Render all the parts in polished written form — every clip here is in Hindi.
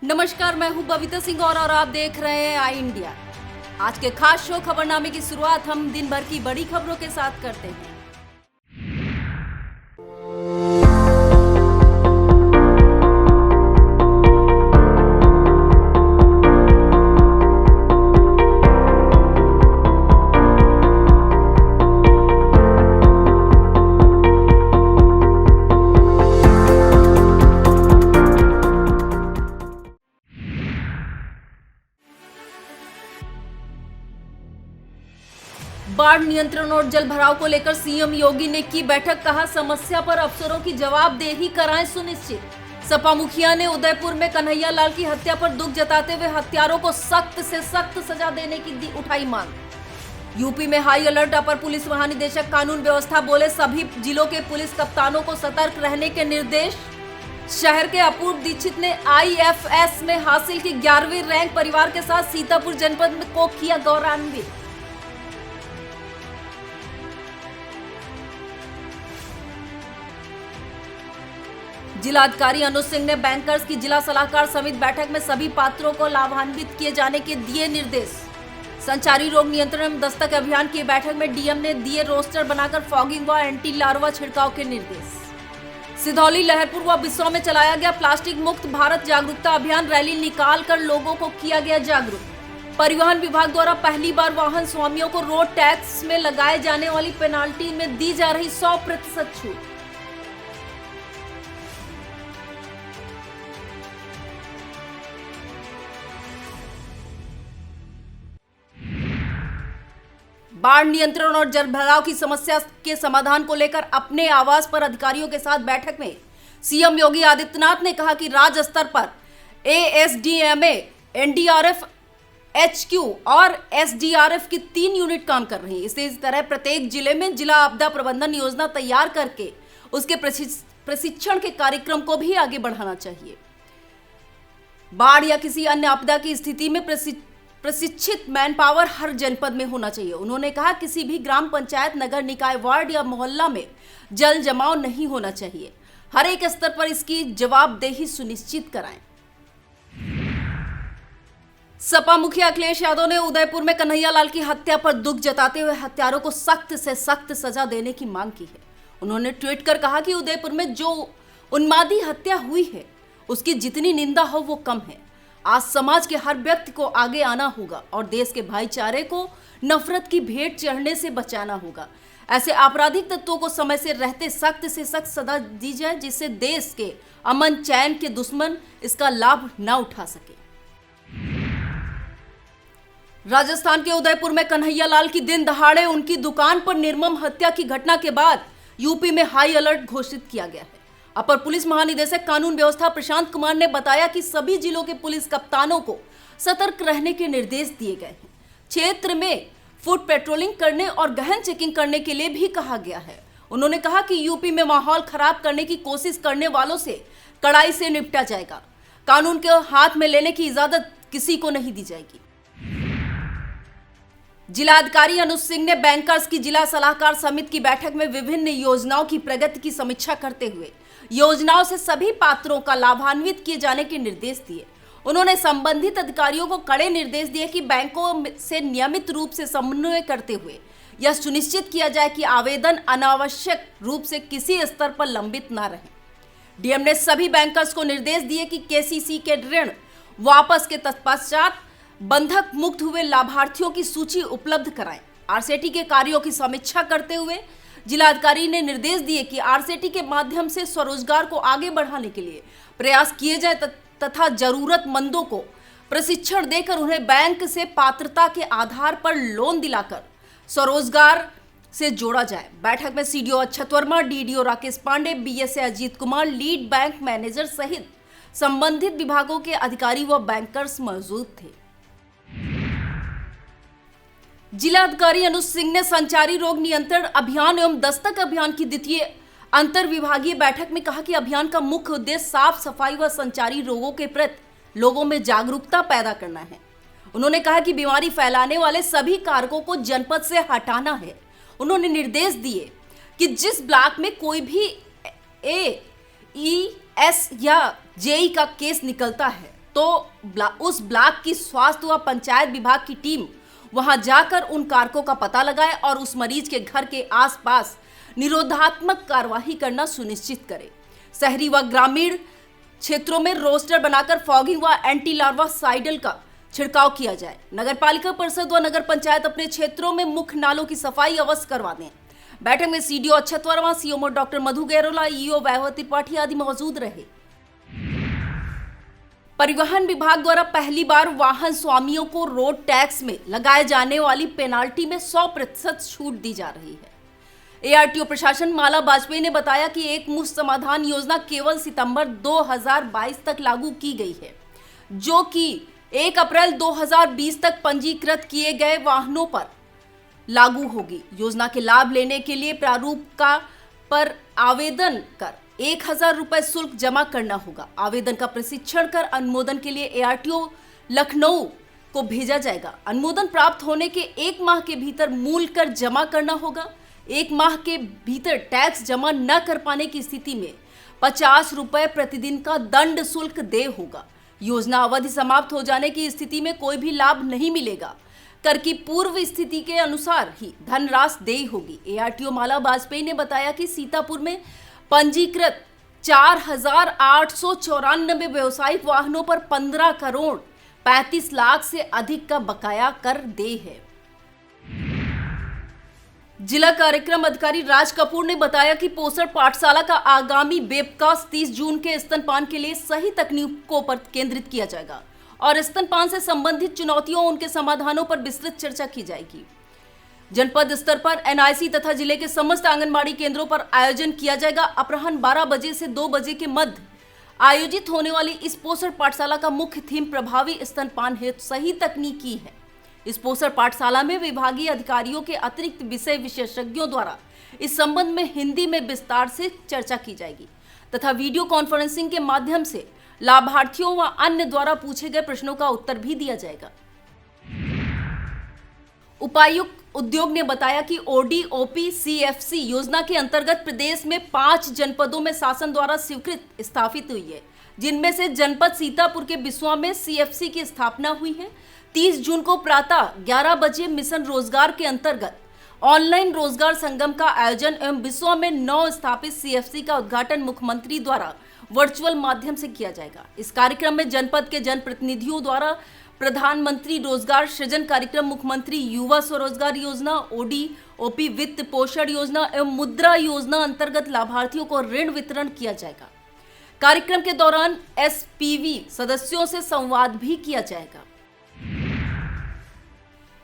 नमस्कार, मैं हूं बबीता सिंह और आप देख रहे हैं आई इंडिया। आज के खास शो खबरनामे की शुरुआत हम दिन भर की बड़ी खबरों के साथ करते हैं। बाढ़ नियंत्रण और जल भराव को लेकर सीएम योगी ने की बैठक, कहा समस्या पर अफसरों की जवाबदेही कराएं सुनिश्चित। सपा मुखिया ने उदयपुर में कन्हैया लाल की हत्या पर दुख जताते हुए हत्यारों को सख्त से सख्त सजा देने की उठाई मांग। यूपी में हाई अलर्ट, अपर पुलिस महानिदेशक कानून व्यवस्था बोले सभी जिलों के पुलिस कप्तानों को सतर्क रहने के निर्देश। शहर के अपूर्व दीक्षित ने आईएफएस में हासिल की 11वीं रैंक, परिवार के साथ सीतापुर जनपद को किया गौरवान्वित। जिलाधिकारी अनुज सिंह ने बैंकर्स की जिला सलाहकार समिति बैठक में सभी पात्रों को लाभान्वित किए जाने के दिए निर्देश। संचारी रोग नियंत्रण एवं दस्तक अभियान की बैठक में डीएम ने दिए रोस्टर बनाकर फॉगिंग व एंटी लार्वा छिड़काव के निर्देश। सिधौली, लहरपुर व बिस्वा में चलाया गया प्लास्टिक मुक्त भारत जागरूकता अभियान, रैली निकालकर लोगों को किया गया जागरूक। परिवहन विभाग द्वारा पहली बार वाहन स्वामियों को रोड टैक्स में लगाए जाने वाली पेनाल्टी में दी जा रही 100% छूट। बाढ़ नियंत्रण और जल भराव की समस्या के समाधान को लेकर अपने आवास पर अधिकारियों के साथ बैठक में सीएम योगी आदित्यनाथ ने कहा कि राज्य स्तर पर एएसडीएमए, एनडीआरएफ, एचक्यू और एसडीआरएफ की 3 यूनिट काम कर रही हैं। इसी तरह प्रत्येक जिले में जिला आपदा प्रबंधन योजना तैयार करके उसके प्रशिक्षण के कार्यक्रम को भी आगे बढ़ाना चाहिए। बाढ़ या किसी अन्य आपदा की स्थिति में प्रशिक्षित मैन पावर हर जनपद में होना चाहिए। उन्होंने कहा किसी भी ग्राम पंचायत, नगर निकाय, वार्ड या मोहल्ला में जल जमाव नहीं होना चाहिए। हर एक स्तर पर इसकी जवाबदेही सुनिश्चित कराएं। सपा मुखिया अखिलेश यादव ने उदयपुर में कन्हैया लाल की हत्या पर दुख जताते हुए हत्यारों को सख्त से सख्त सजा देने की मांग की है। उन्होंने ट्वीट कर कहा कि उदयपुर में जो उन्मादी हत्या हुई है उसकी जितनी निंदा हो वो कम है। आज समाज के हर व्यक्ति को आगे आना होगा और देश के भाईचारे को नफरत की भेंट चढ़ने से बचाना होगा। ऐसे आपराधिक तत्वों को समय से रहते सख्त से सख्त सजा दी जाए, जिससे देश के अमन चैन के दुश्मन इसका लाभ न उठा सके। राजस्थान के उदयपुर में कन्हैया लाल की दिन दहाड़े उनकी दुकान पर निर्मम हत्या की घटना के बाद यूपी में हाई अलर्ट घोषित किया गया है। अपर पुलिस महानिदेशक कानून व्यवस्था प्रशांत कुमार ने बताया कि सभी जिलों के पुलिस कप्तानों को सतर्क रहने के निर्देश दिए गए हैं। क्षेत्र में फुट पेट्रोलिंग करने और गहन चेकिंग करने के लिए भी कहा गया है। उन्होंने कहा कि यूपी में माहौल खराब करने की कोशिश करने वालों से कड़ाई से निपटा जाएगा। कानून के हाथ में लेने की इजाजत किसी को नहीं दी जाएगी। जिलाधिकारी अनुज सिंह ने बैंकर्स की जिला सलाहकार समिति की बैठक में विभिन्न योजनाओं की प्रगति की समीक्षा करते हुए योजनाओं से सभी पात्रों का लाभान्वित किए जाने के निर्देश दिए। उन्होंने संबंधित अधिकारियों को कड़े निर्देश दिए कि बैंकों से नियमित रूप से समन्वय करते हुए यह सुनिश्चित किया जाए कि आवेदन अनावश्यक रूप से किसी स्तर पर लंबित न रहे। डीएम ने सभी बैंकर्स को निर्देश दिए कि केसीसी के ऋण वापस के तत्पश्चात बंधक मुक्त हुए लाभार्थियों की सूची उपलब्ध कराएं। आरसेटी के कार्यों की समीक्षा करते हुए जिलाधिकारी ने निर्देश दिए कि आरसेटी के माध्यम से स्वरोजगार को आगे बढ़ाने के लिए प्रयास किए जाए तथा जरूरतमंदों को प्रशिक्षण देकर उन्हें बैंक से पात्रता के आधार पर लोन दिलाकर स्वरोजगार से जोड़ा जाए। बैठक में CDO Akshat Verma, DDO Rakesh Pandey, BSA Ajit Kumar, lead bank manager सहित संबंधित विभागों के अधिकारी व बैंकर्स मौजूद थे। जिलाधिकारी अनुज सिंह ने संचारी रोग नियंत्रण अभियान एवं दस्तक अभियान की द्वितीय अंतर विभागीय बैठक में कहा कि अभियान का मुख्य उद्देश्य साफ सफाई व संचारी रोगों के प्रति लोगों में जागरूकता पैदा करना है। उन्होंने कहा कि बीमारी फैलाने वाले सभी कारकों को जनपद से हटाना है। उन्होंने निर्देश दिए कि जिस ब्लॉक में कोई भी एईएस या जेई का केस निकलता है तो उस ब्लॉक की स्वास्थ्य व पंचायत विभाग की टीम वहां जाकर उन कारकों का पता लगाए और उस मरीज के घर के आसपास निरोधात्मक कार्यवाही करना सुनिश्चित करे। शहरी व ग्रामीण क्षेत्रों में रोस्टर बनाकर फॉगिंग व एंटी लार्वा साइडल का छिड़काव किया जाए। नगर पालिका परिषद व नगर पंचायत अपने क्षेत्रों में मुख्य नालों की सफाई अवश्य करवा दें। बैठक में CDO Akshat Verma, CMO doctor मधु गैरोला, ईओ वैभव त्रिपाठी आदि मौजूद रहे। परिवहन विभाग द्वारा पहली बार वाहन स्वामियों को रोड टैक्स में लगाए जाने वाली पेनाल्टी में 100% छूट दी जा रही है। एआरटीओ प्रशासन माला वाजपेयी ने बताया कि एक मुश्त समाधान योजना केवल सितंबर 2022 तक लागू की गई है, जो कि 1 अप्रैल 2020 तक पंजीकृत किए गए वाहनों पर लागू होगी। योजना के लाभ लेने के लिए प्रारूप पर आवेदन कर 1000 रुपए शुल्क जमा करना होगा। आवेदन का प्रशिक्षण कर अनुमोदन के लिए एआरटीओ लखनऊ को भेजा जाएगा। अनुमोदन प्राप्त होने के 1 माह के भीतर मूल कर जमा करना होगा। 1 माह के भीतर टैक्स जमा न कर पाने की स्थिति में 50 रुपए प्रतिदिन का दंड शुल्क देय होगा। योजना अवधि समाप्त हो जाने की स्थिति में कोई भी लाभ नहीं मिलेगा। कर की पूर्व स्थिति के अनुसार ही धनराशि देय होगी। एआरटीओ माला वाजपेयी ने बताया कि सीतापुर में पंजीकृत 4894 व्यवसायिक वाहनों पर 15 करोड़ 35 लाख से अधिक का बकाया कर देय है। जिला कार्यक्रम अधिकारी राज कपूर ने बताया कि पोषण पाठशाला का आगामी वेबकास्ट 30 जून के स्तनपान के लिए सही तकनीकों पर केंद्रित किया जाएगा और स्तनपान से संबंधित चुनौतियों और उनके समाधानों पर विस्तृत चर्चा की जाएगी। जनपद स्तर पर एनआईसी तथा जिले के समस्त आंगनबाड़ी केंद्रों पर आयोजन किया जाएगा। अपराह्न 12 बजे से 2 बजे के मध्य आयोजित होने वाली इस पोषण पाठशाला का मुख्य थीम प्रभावी स्तनपान हेतु सही तकनीकी है। इस पोषण पाठशाला में विभागीय अधिकारियों के अतिरिक्त विषय विशेषज्ञों द्वारा इस संबंध में हिंदी में विस्तार से चर्चा की जाएगी तथा वीडियो कॉन्फ्रेंसिंग के माध्यम से लाभार्थियों व अन्य द्वारा पूछे गए प्रश्नों का उत्तर भी दिया जाएगा। उपायुक्त उद्योग ने बताया कि ओडीओपी सीएफसी योजना के अंतर्गत प्रदेश में 5 जनपदों में शासन द्वारा स्वीकृत स्थापित हुई है, जिनमें से जनपद सीतापुर के बिस्वा में सीएफसी की स्थापना हुई है। 30 जून को प्रातः 11 बजे मिशन रोजगार के अंतर्गत ऑनलाइन रोजगार संगम का आयोजन एवं बिस्वा में 9 स्थापित सीएफसी का उद्घाटन मुख्यमंत्री द्वारा वर्चुअल माध्यम से किया जाएगा। इस कार्यक्रम में जनपद के जनप्रतिनिधियों द्वारा प्रधानमंत्री रोजगार सृजन कार्यक्रम, मुख्यमंत्री युवा स्वरोजगार योजना, ओडीओपी वित्त पोषण योजना एवं मुद्रा योजना अंतर्गत लाभार्थियों को ऋण वितरण किया जाएगा। कार्यक्रम के दौरान एसपीवी सदस्यों से संवाद भी किया जाएगा।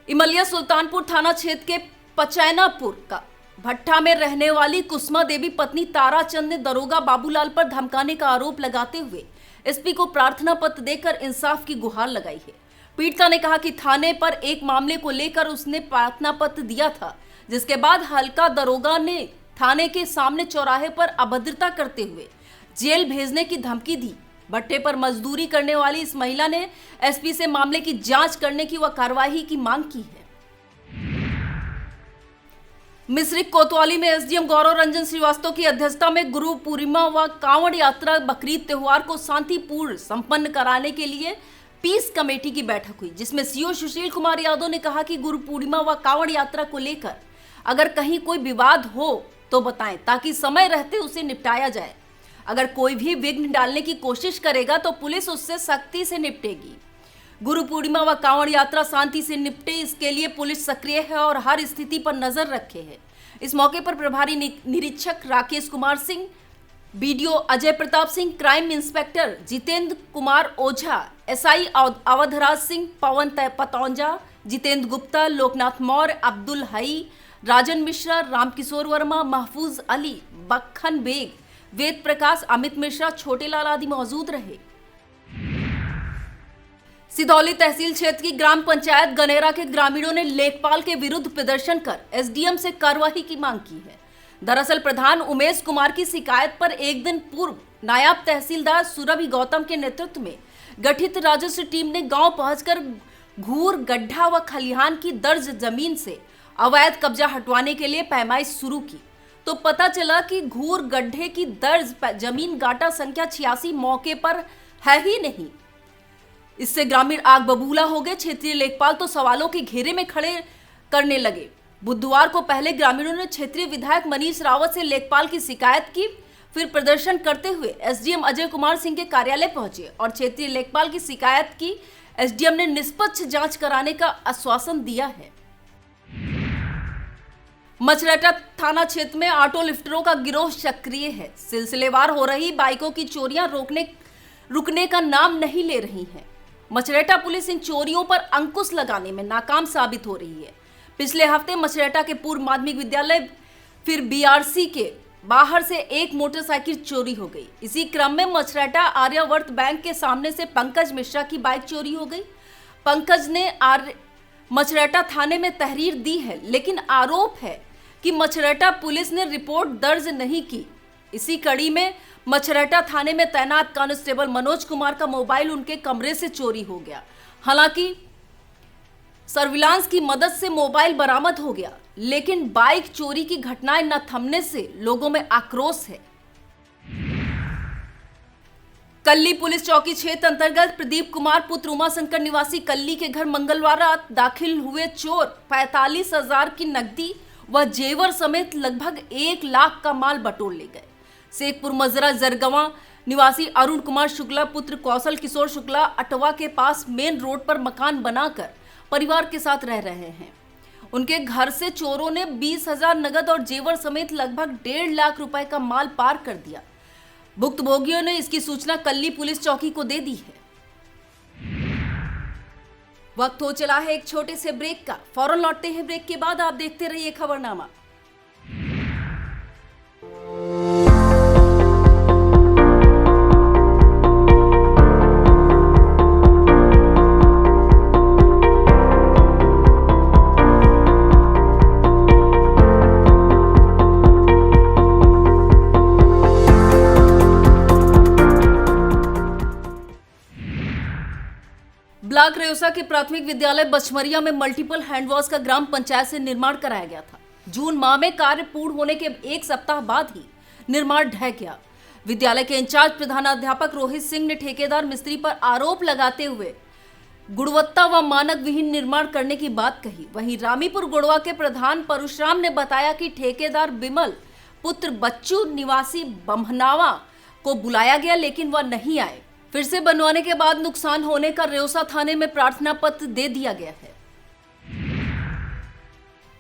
इमलिया सुल्तानपुर थाना क्षेत्र के पचैनापुर का भट्टा में रहने वाली कुसुमा देवी पत्नी ताराचंद ने दरोगा बाबूलाल पर धमकाने का आरोप लगाते हुए एसपी को प्रार्थना पत्र देकर इंसाफ की गुहार लगाई है। पीड़िता ने कहा कि थाने पर एक मामले को लेकर उसने प्रार्थना पत्र दिया था, जिसके बाद हल्का दरोगा ने थाने के सामने चौराहे पर अभद्रता करते हुए जेल भेजने की धमकी दी। भट्टे पर मजदूरी करने वाली इस महिला ने एसपी से मामले की जांच करने की व कार्रवाई की मांग की है। मिश्रिक कोतवाली में एसडीएम गौरव रंजन श्रीवास्तव की अध्यक्षता में गुरु पूर्णिमा व कांवड़ यात्रा बकरीद त्योहार को शांतिपूर्ण संपन्न कराने के लिए पीस कमेटी की बैठक हुई, जिसमें सीओ सुशील कुमार यादव ने कहा कि गुरु पूर्णिमा व कांवड़ यात्रा को लेकर अगर कहीं कोई विवाद हो तो बताएं ताकि समय रहते उसे निपटाया जाए। अगर कोई भी विघ्न डालने की कोशिश करेगा तो पुलिस उससे सख्ती से निपटेगी। गुरु पूर्णिमा व कांवड़ यात्रा शांति से निपटे, इसके लिए पुलिस सक्रिय है और हर स्थिति पर नजर रखे है। इस मौके पर प्रभारी निरीक्षक Rakesh Kumar Singh, BDO Ajay Pratap Singh, crime inspector Jitendra Kumar Ojha, SI Awadhraj Singh, Pawan Pataunja, Jitendra Gupta, Loknath Maurya, Abdul Hai, Rajan Mishra, Ramkishore Verma, Mahfooz Ali, Bakhan Baig, Ved Prakash, Amit Mishra, Chhotelal आदि मौजूद रहे। सिधौली तहसील क्षेत्र की ग्राम पंचायत गनेरा के ग्रामीणों ने लेखपाल के विरुद्ध प्रदर्शन कर एसडीएम से कार्रवाई की मांग की है। दरअसल प्रधान उमेश कुमार की शिकायत पर एक दिन पूर्व नायब तहसीलदार सुरभि गौतम के नेतृत्व में गठित राजस्व टीम ने गांव पहुंचकर घूर, गड्ढा व खलिहान की दर्ज जमीन से अवैध कब्जा हटवाने के लिए पैमाइश शुरू की तो पता चला कि घूर गड्ढे की दर्ज जमीन गाटा संख्या 86 मौके पर है ही नहीं। इससे ग्रामीण आग बबूला हो गए। क्षेत्रीय लेखपाल तो सवालों के घेरे में खड़े करने लगे। बुधवार को पहले ग्रामीणों ने क्षेत्रीय विधायक मनीष रावत से लेखपाल की शिकायत की, फिर प्रदर्शन करते हुए एसडीएम अजय कुमार सिंह के कार्यालय पहुंचे और क्षेत्रीय लेखपाल की शिकायत की। एसडीएम ने निष्पक्ष जांच कराने का आश्वासन दिया है। मछरेटा थाना क्षेत्र में ऑटो लिफ्टरों का गिरोह सक्रिय है। सिलसिलेवार हो रही बाइकों की चोरियां रुकने का नाम नहीं ले रही हैं। मछरेटा पुलिस इन चोरियों पर अंकुश लगाने में नाकाम साबित हो रही है। पिछले हफ्ते मछरेटा के पूर्व माध्यमिक विद्यालय फिर बीआरसी के बाहर से एक मोटरसाइकिल चोरी हो गई। इसी क्रम में मछरेटा आर्यावर्त बैंक के सामने से पंकज मिश्रा की बाइक चोरी हो गई। पंकज ने मछरेटा थाने में तहरीर दी है, लेकिन आरोप है कि मछरेटा पुलिस ने रिपोर्ट दर्ज नहीं की। इसी कड़ी में मछरेटा थाने में तैनात कांस्टेबल मनोज कुमार का मोबाइल उनके कमरे से चोरी हो गया। हालांकि सर्विलांस की मदद से मोबाइल बरामद हो गया, लेकिन बाइक चोरी की घटनाएं न थमने से लोगों में आक्रोश है। कल्ली पुलिस चौकी क्षेत्र अंतर्गत प्रदीप कुमार पुत्र उमाशंकर निवासी कल्ली के घर मंगलवार रात दाखिल हुए चोर 45,000 की नकदी व जेवर समेत लगभग 1 लाख का माल बटोर ले गए। शेखपुर मजरा जरगवा निवासी अरुण कुमार शुक्ला पुत्र कौशल किशोर शुक्ला अटवा के पास मेन रोड पर मकान बनाकर परिवार के साथ रह रहे हैं। उनके घर से चोरों ने 20,000 नगद और जेवर समेत लगभग 1.5 लाख रुपए का माल पार कर दिया। भुक्तभोगियों ने इसकी सूचना कल्ली पुलिस चौकी को दे दी है। वक्त हो चला है एक छोटे से ब्रेक का। फौरन लौटते हैं ब्रेक के बाद। आप देखते रहिए खबरनामा। ब्लॉक रेउसा के प्राथमिक विद्यालय बछमरिया में मल्टीपल हैंडवॉश का ग्राम पंचायत से निर्माण कराया गया था। जून माह में कार्य पूर्ण होने के 1 सप्ताह बाद ही निर्माण ढह गया। विद्यालय के इंचार्ज प्रधानाध्यापक रोहित सिंह ने ठेकेदार मिस्त्री पर आरोप लगाते हुए गुणवत्ता व मानक विहीन निर्माण करने की बात कही। वहीं रामीपुर गुड़वा के प्रधान परशुराम ने बताया कि ठेकेदार बिमल पुत्र बच्चू निवासी बम्हनावा को बुलाया गया, लेकिन वह नहीं आए। फिर से बनवाने के बाद नुकसान होने का रेउसा थाने में प्रार्थना पत्र दे दिया गया है।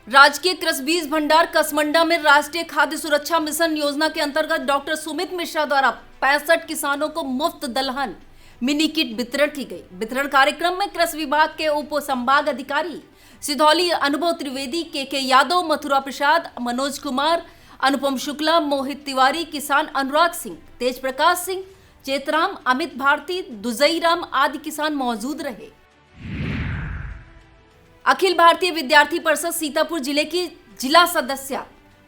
राजकीय कृषि बीज भंडार कसमंडा में राष्ट्रीय खाद्य सुरक्षा मिशन योजना के अंतर्गत डॉक्टर सुमित मिश्रा द्वारा 65 किसानों को मुफ्त दलहन मिनी किट वितरण की गई। वितरण कार्यक्रम में कृषि विभाग के उप संभाग अधिकारी सिधौली अनुभव त्रिवेदी, के यादव, मथुरा प्रसाद, मनोज कुमार, अनुपम शुक्ला, मोहित तिवारी, किसान अनुराग सिंह, तेज प्रकाश सिंह, चेतराम, अमित भारती, दुजईराम आदि किसान मौजूद रहे। अखिल भारतीय विद्यार्थी परिषद सीतापुर जिले की जिला सदस्य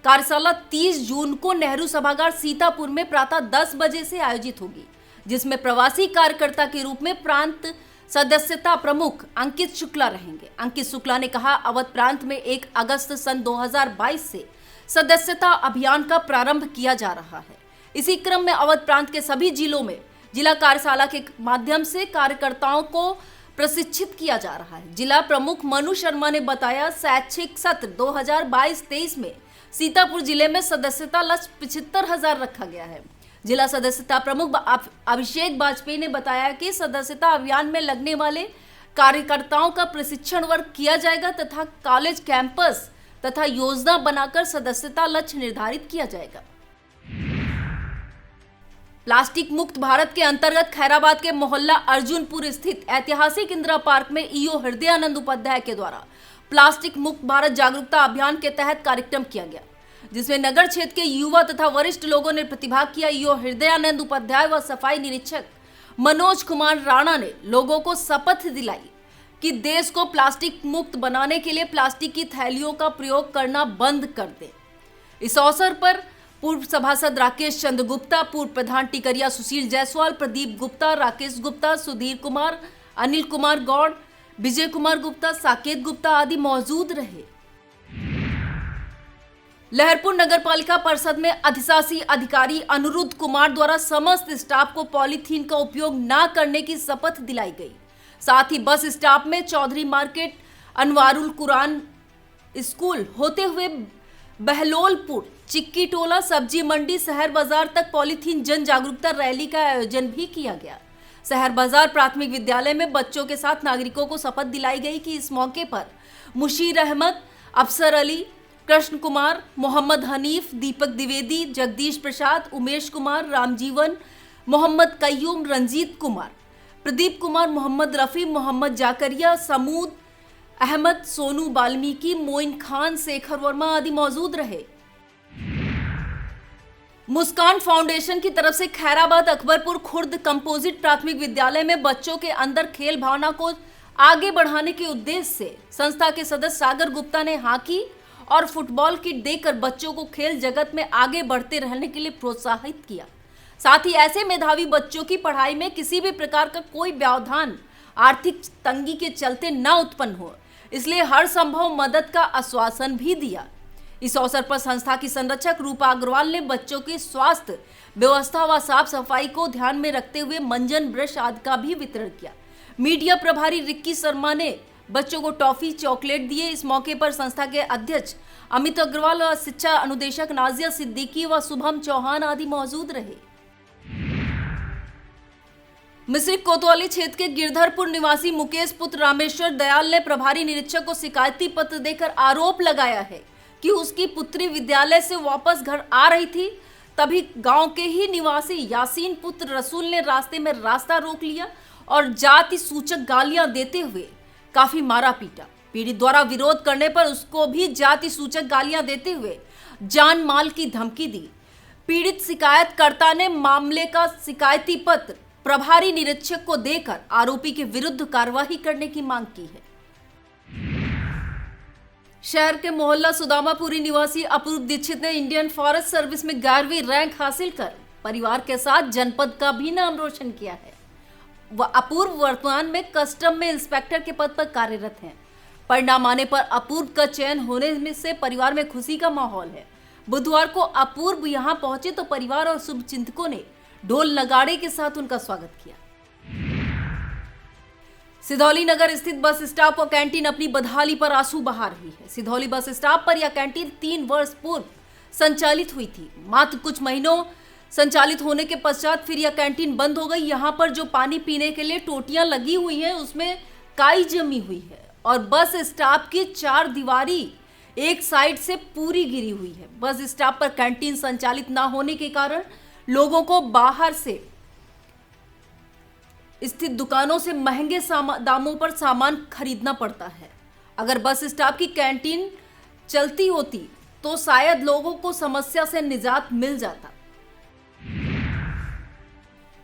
कार्यशाला 30 जून को नेहरू सभागार सीतापुर में प्रातः 10 बजे से आयोजित होगी, जिसमें प्रवासी कार्यकर्ता के रूप में प्रांत सदस्यता प्रमुख अंकित शुक्ला रहेंगे। अंकित शुक्ला ने कहा, अवध प्रांत में 1 अगस्त सन 2022 से सदस्यता अभियान का प्रारंभ किया जा रहा है। इसी क्रम में अवध प्रांत के सभी जिलों में जिला कार्यशाला के माध्यम से कार्यकर्ताओं को प्रशिक्षित किया जा रहा है। जिला प्रमुख मनु शर्मा ने बताया, शैक्षिक सत्र 2022-23 में सीतापुर जिले में सदस्यता लक्ष्य 75,000 रखा गया है। जिला सदस्यता प्रमुख अभिषेक वाजपेयी ने बताया कि सदस्यता अभियान में लगने वाले कार्यकर्ताओं का प्रशिक्षण वर्ग किया जाएगा तथा कॉलेज कैंपस तथा योजना बनाकर सदस्यता लक्ष्य निर्धारित किया जाएगा। प्लास्टिक मुक्त भारत के अंतर्गत खैराबाद के मोहल्ला अर्जुनपुर स्थित ऐतिहासिक इंदिरा पार्क में ईओ हृदयानंद उपाध्याय के द्वारा प्लास्टिक मुक्त भारत जागरूकता अभियान के तहत कार्यक्रम किया गया, जिसमें नगर क्षेत्र के युवा तथा वरिष्ठ लोगों ने प्रतिभाग किया। ईओ हृदयानंद उपाध्याय व सफाई निरीक्षक मनोज कुमार राणा ने लोगों को शपथ दिलाई कि देश को प्लास्टिक मुक्त बनाने के लिए प्लास्टिक की थैलियों का प्रयोग करना बंद कर दें। इस अवसर पर पूर्व सभासद राकेश चंद्र गुप्ता, पूर्व प्रधान टिकरिया सुशील जायसवाल, प्रदीप गुप्ता, राकेश गुप्ता, सुधीर कुमार, अनिल कुमार गौड़, विजय कुमार गुप्ता, साकेत गुप्ता आदि मौजूद रहे। लहरपुर नगरपालिका परिषद में अधिशासी अधिकारी अनिरुद्ध कुमार द्वारा समस्त स्टाफ को पॉलीथीन का उपयोग न करने की शपथ दिलाई गई। साथ ही बस स्टॉप में चौधरी मार्केट, अनवारुल कुरान स्कूल होते हुए बहलोलपुर, चिक्की टोला, सब्जी मंडी, शहर बाजार तक पॉलीथीन जन जागरूकता रैली का आयोजन भी किया गया। शहर बाजार प्राथमिक विद्यालय में बच्चों के साथ नागरिकों को शपथ दिलाई गई कि इस मौके पर मुशीर अहमद, अफसर अली, कृष्ण कुमार, मोहम्मद हनीफ, दीपक द्विवेदी, जगदीश प्रसाद, उमेश कुमार, रामजीवन, मोहम्मद कय्यूम, रंजीत कुमार, प्रदीप कुमार, मोहम्मद रफी, मोहम्मद जाकरिया, समूद अहमद, सोनू वाल्मीकि, मोइन खान, शेखर वर्मा आदि मौजूद रहे। मुस्कान फाउंडेशन की तरफ से खैराबाद अकबरपुर खुर्द कंपोजिट प्राथमिक विद्यालय में बच्चों के अंदर खेल भावना को आगे बढ़ाने के उद्देश्य से संस्था के सदस्य सागर गुप्ता ने हॉकी और फुटबॉल किट देकर बच्चों को खेल जगत में आगे बढ़ते रहने के लिए प्रोत्साहित किया। साथ ही ऐसे मेधावी बच्चों की पढ़ाई में किसी भी प्रकार का कोई व्यवधान आर्थिक तंगी के चलते न उत्पन्न हो, इसलिए हर संभव मदद का आश्वासन भी दिया। इस अवसर पर संस्था की संरक्षक रूपा अग्रवाल ने बच्चों की स्वास्थ्य व्यवस्था व साफ सफाई को ध्यान में रखते हुए मंजन ब्रश आदि का भी वितरण किया। मीडिया प्रभारी रिक्की शर्मा ने बच्चों को टॉफी, चॉकलेट दिए। इस मौके पर संस्था के अध्यक्ष अमित अग्रवाल और शिक्षा अनुदेशक नाजिया सिद्दीकी व शुभम चौहान आदि मौजूद रहे। मिश्रिक कोतवाली क्षेत्र के गिरधरपुर निवासी मुकेश पुत्र रामेश्वर दयाल ने प्रभारी निरीक्षक को शिकायती पत्र देकर आरोप लगाया है कि उसकी पुत्री विद्यालय से वापस घर आ रही थी, तभी गांव के ही निवासी यासीन पुत्र रसूल ने रास्ते में रास्ता रोक लिया और जाति सूचक गालियां देते हुए काफी मारा पीटा। पीड़ित द्वारा विरोध करने पर उसको भी जाति सूचक गालियां देते हुए जान माल की धमकी दी। पीड़ित शिकायतकर्ता ने मामले का शिकायती पत्र प्रभारी निरीक्षक को देकर आरोपी के विरुद्ध कार्रवाई करने की मांग की है। शहर के मोहल्ला सुदामापुरी निवासी अपूर्व दीक्षित ने इंडियन फॉरेस्ट सर्विस में 11वीं रैंक हासिल कर परिवार के साथ जनपद का भी नाम रोशन किया है। वह अपूर्व वर्तमान में कस्टम में इंस्पेक्टर के पद पर कार्यरत हैं। परिणाम आने पर अपूर्व का चयन होने में से परिवार में खुशी का माहौल है। बुधवार को अपूर्व यहां पहुंचे तो परिवार और शुभचिंतकों ने ढोल नगाड़े के साथ उनका स्वागत किया। सिधौली नगर स्थित बस स्टॉप और कैंटीन अपनी बदहाली पर आंसू बहा रही है। सिधौली बस स्टॉप पर यह कैंटीन 3 वर्ष पूर्व संचालित हुई थी। मात्र कुछ महीनों संचालित होने के पश्चात फिर यह कैंटीन बंद हो गई। यहाँ पर जो पानी पीने के लिए टोटियां लगी हुई हैं उसमें काई जमी हुई है और बस स्टॉप की 4 दीवारी एक साइड से पूरी गिरी हुई है। बस स्टॉप पर कैंटीन संचालित न होने के कारण लोगों को बाहर से स्थित दुकानों से महंगे दामों पर सामान खरीदना पड़ता है। अगर बस स्टॉप की कैंटीन चलती होती तो शायद लोगों को समस्या से निजात मिल जाता।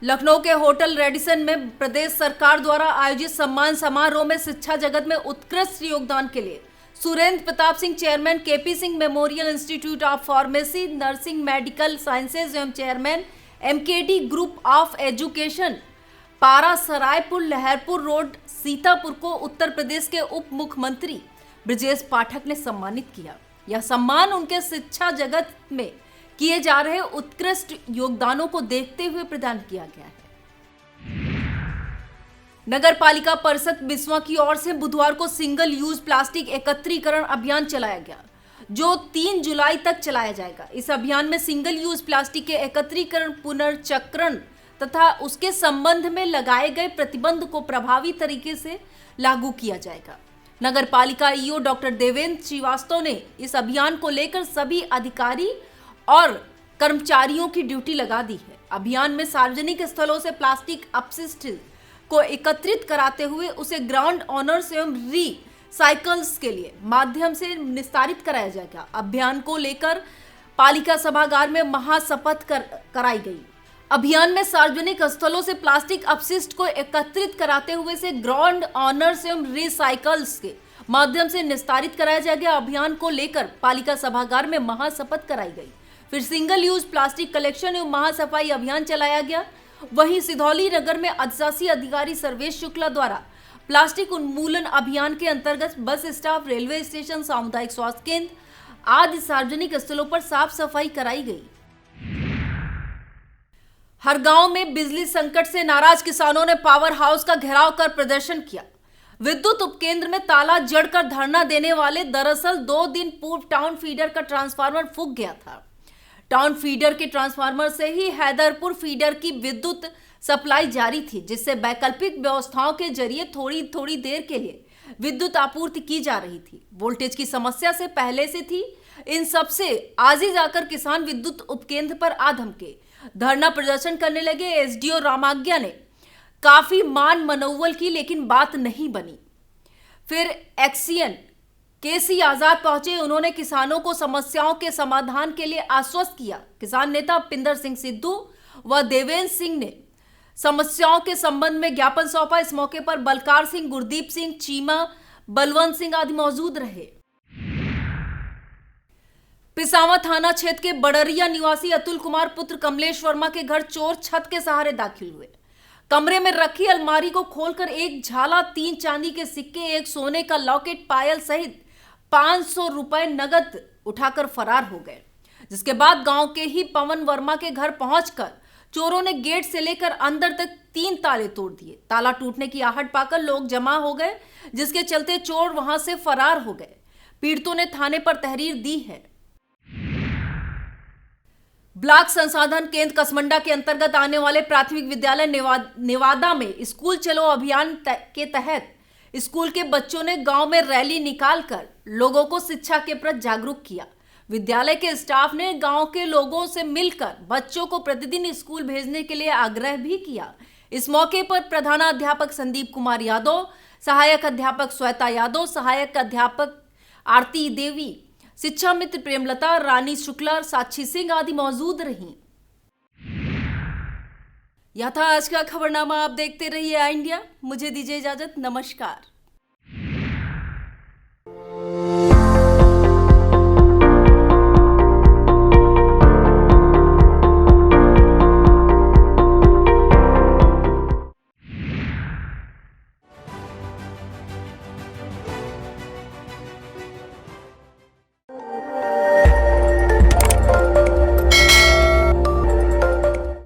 लखनऊ के होटल रेडिसन में प्रदेश सरकार द्वारा आयोजित सम्मान समारोह में शिक्षा जगत में उत्कृष्ट योगदान के लिए Surendra Pratap Singh chairman, KP Singh memorial institute of pharmacy nursing medical sciences एवं chairman MKD group of education Para Saraipur Laharpur road Sitapur को उत्तर प्रदेश के उप मुख्यमंत्री ब्रजेश पाठक ने सम्मानित किया। यह सम्मान उनके शिक्षा जगत में किए जा रहे उत्कृष्ट योगदानों को देखते हुए प्रदान किया गया है। नगर पालिका परिषद बिस्वा की ओर से बुधवार को सिंगल यूज प्लास्टिक एकत्रीकरण अभियान चलाया गया, जो 3 जुलाई तक चलाया जाएगा। इस अभियान में सिंगल यूज प्लास्टिक के एकत्रीकरण, पुनर्चक्रण तथा उसके संबंध में लगाए गए प्रतिबंध को प्रभावी तरीके से लागू किया जाएगा। नगर पालिका ईओ डॉक्टर देवेंद्र श्रीवास्तव ने इस अभियान को लेकर सभी अधिकारी और कर्मचारियों की ड्यूटी लगा दी है। अभियान में सार्वजनिक स्थलों से प्लास्टिक अपशिष्ट को एकत्रित कराते हुए उसे ग्राउंड ऑनर्स एवं रीसाइकल्स के लिए माध्यम से निस्तारित कराया जाएगा। अभियान को लेकर पालिका सभागार में महाशपथ कराई गई। अभियान में सार्वजनिक स्थलों से प्लास्टिक अपशिष्ट को एकत्रित कराते हुए से ग्राउंड ऑनर्स एवं रीसाइकल्स के माध्यम से निस्तारित कराया जाएगा। अभियान को लेकर पालिका सभागार में महाशपथ कराई गई। फिर सिंगल यूज प्लास्टिक कलेक्शन एवं महासफाई अभियान चलाया गया। वहीं सिधौली नगर में अधिशासी अधिकारी सर्वेश शुक्ला द्वारा प्लास्टिक उन्मूलन अभियान के अंतर्गत बस स्टॉप, रेलवे स्टेशन, सामुदायिक स्वास्थ्य केंद्र आदि सार्वजनिक स्थलों पर साफ सफाई कराई गई। हर गांव में बिजली संकट से नाराज किसानों ने पावर हाउस का घेराव कर प्रदर्शन किया। विद्युत उपकेंद्र में ताला जड़कर धरना देने वाले दरअसल 2 दिन पूर्व टाउन फीडर का ट्रांसफार्मर फूंक गया था। टाउन फीडर के ट्रांसफार्मर से ही हैदरपुर फीडर की विद्युत सप्लाई जारी थी, जिससे वैकल्पिक व्यवस्थाओं के जरिए थोड़ी थोड़ी देर के लिए विद्युत आपूर्ति की जा रही थी। वोल्टेज की समस्या से पहले से थी। इन सबसे आज ही जाकर किसान विद्युत उपकेंद्र पर आ धमके धरना प्रदर्शन करने लगे। एसडीओ रामाज्ञा ने काफी मान मनौवल की, लेकिन बात नहीं बनी। फिर एक्सीएन केसी आजाद पहुंचे। उन्होंने किसानों को समस्याओं के समाधान के लिए आश्वस्त किया। किसान नेता पिंदर सिंह सिद्धू व देवेंद्र सिंह ने समस्याओं के संबंध में ज्ञापन सौंपा। इस मौके पर बलकार सिंह, गुरदीप सिंह, चीमा, बलवंत सिंह आदि मौजूद रहे। पिसावा थाना क्षेत्र के बड़रिया निवासी अतुल कुमार पुत्र कमलेश वर्मा के घर चोर छत के सहारे दाखिल हुए। कमरे में रखी अलमारी को खोलकर एक झाला, 3 चांदी के सिक्के, एक सोने का लॉकेट, पायल सहित 500 रुपए नगद उठाकर फरार हो गए। जिसके बाद गांव के ही पवन वर्मा के घर पहुंचकर चोरों ने गेट से लेकर अंदर तक 3 ताले तोड़ दिए। ताला टूटने की आहट पाकर लोग जमा हो गए, जिसके चलते चोर वहां से फरार हो गए। पीड़ितों ने थाने पर तहरीर दी है। ब्लॉक संसाधन केंद्र कसमंडा के अंतर्गत आने वाले प्राथमिक विद्यालय नेवादा में स्कूल चलो अभियान के तहत स्कूल के बच्चों ने गांव में रैली निकालकर लोगों को शिक्षा के प्रति जागरूक किया। विद्यालय के स्टाफ ने गांव के लोगों से मिलकर बच्चों को प्रतिदिन स्कूल भेजने के लिए आग्रह भी किया। इस मौके पर प्रधानाध्यापक संदीप कुमार यादव, सहायक अध्यापक श्वेता यादव, सहायक अध्यापक आरती देवी, शिक्षा मित्र प्रेमलता, रानी शुक्ला, साक्षी सिंह आदि मौजूद रहीं। यह था आज का खबरनामा। आप देखते रहिए आई इंडिया। मुझे दीजिए इजाजत। नमस्कार।